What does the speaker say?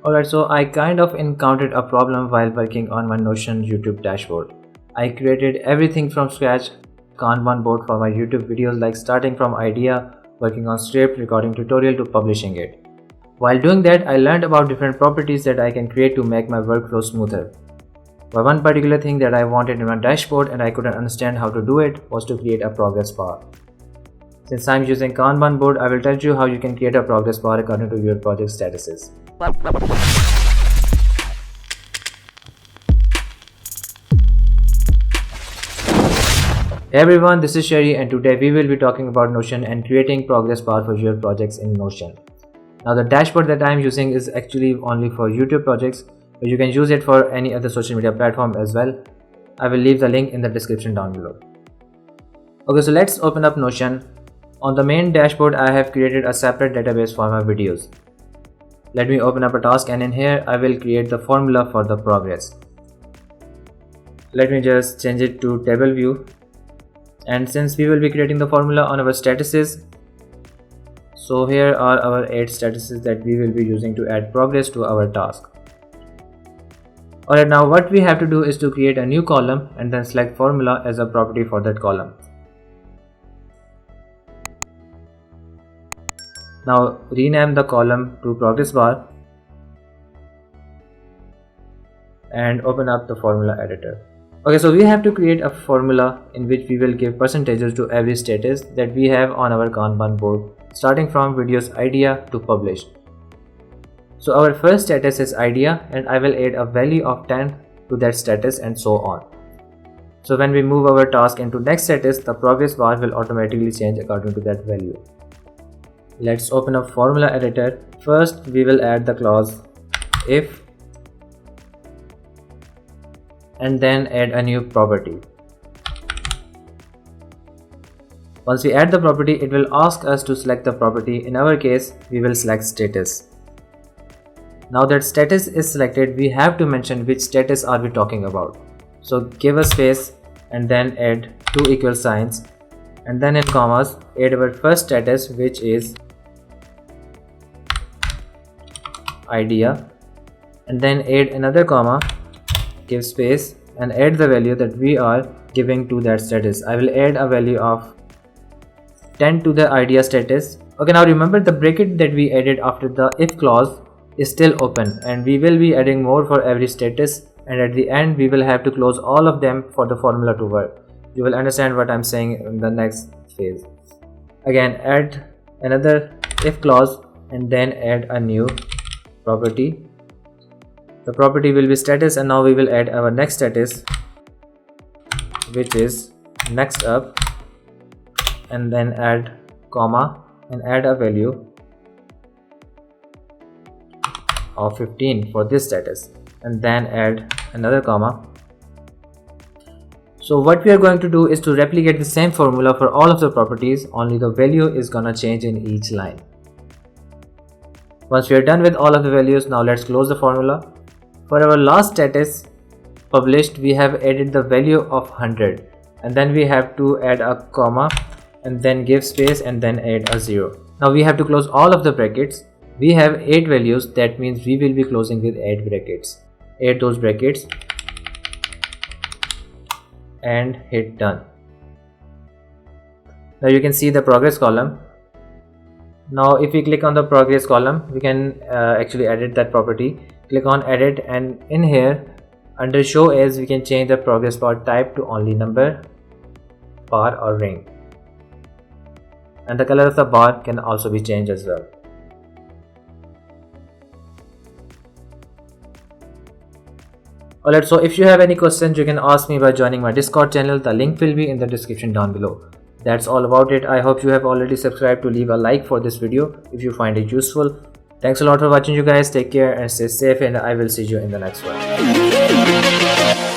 Alright, so I kind of encountered a problem while working on my Notion YouTube dashboard. I created everything from scratch, Kanban board for my YouTube videos, like starting from idea, working on script, recording tutorial to publishing it. While doing that, I learned about different properties that I can create to make my workflow smoother. But one particular thing that I wanted in my dashboard and I couldn't understand how to do it was to create a progress bar. Since I'm using Kanban board, I will tell you how you can create a progress bar according to your project statuses. Hey everyone, this is Sherry and today we will be talking about Notion and creating progress bar for your projects in Notion. Now the dashboard that I am using is actually only for YouTube projects, but you can use it for any other social media platform as well. I will leave the link in the description down below. Okay, so let's open up Notion. On the main dashboard, I have created a separate database for my videos. Let me open up a task and in here I will create the formula for the progress. Let me just change it to table view. And since we will be creating the formula on our statuses, so here are our 8 statuses that we will be using to add progress to our task. Alright, now what we have to do is to create a new column and then select formula as a property for that column. Now rename the column to progress bar and open up the formula editor. Okay, so we have to create a formula in which we will give percentages to every status that we have on our Kanban board, starting from videos idea to published. So our first status is idea and I will add a value of 10 to that status and so on. So when we move our task into next status, the progress bar will automatically change according to that value. Let's open up formula editor. First we will add the clause if and then add a new property. Once we add the property, it will ask us to select the property. In our case, we will select status. Now that status is selected, we have to mention which status are we talking about. So give a space and then add 2 equal signs and then in commas add our first status, which is idea, and then add another comma, give space and add the value that we are giving to that status. I will add a value of 10 to the idea status. Okay, now remember the bracket that we added after the if clause is still open and we will be adding more for every status, and at the end we will have to close all of them for the formula to work. You will understand what I'm saying in the next phase. Again, add another if clause and then add a new property. The property will be status and now we will add our next status, which is next up, and then add comma and add a value of 15 for this status and then add another comma. So what we are going to do is to replicate the same formula for all of the properties, only the value is gonna change in each line. Once we are done with all of the values, now let's close the formula. For our last status published, we have added the value of 100 and then we have to add a comma and then give space and then add a 0. Now we have to close all of the brackets. We have 8 values, that means we will be closing with 8 brackets. Add those brackets and hit done. Now you can see the progress column. Now if we click on the progress column, we can actually edit that property. Click on edit and in here under show as, we can change the progress bar type to only number, bar or ring, and the color of the bar can also be changed as well. Alright, so if you have any questions, you can ask me by joining my Discord channel. The link will be in the description down below. That's all about it. I hope you have already subscribed to leave a like for this video if you find it useful. Thanks a lot for watching you guys. Take care and stay safe and I will see you in the next one.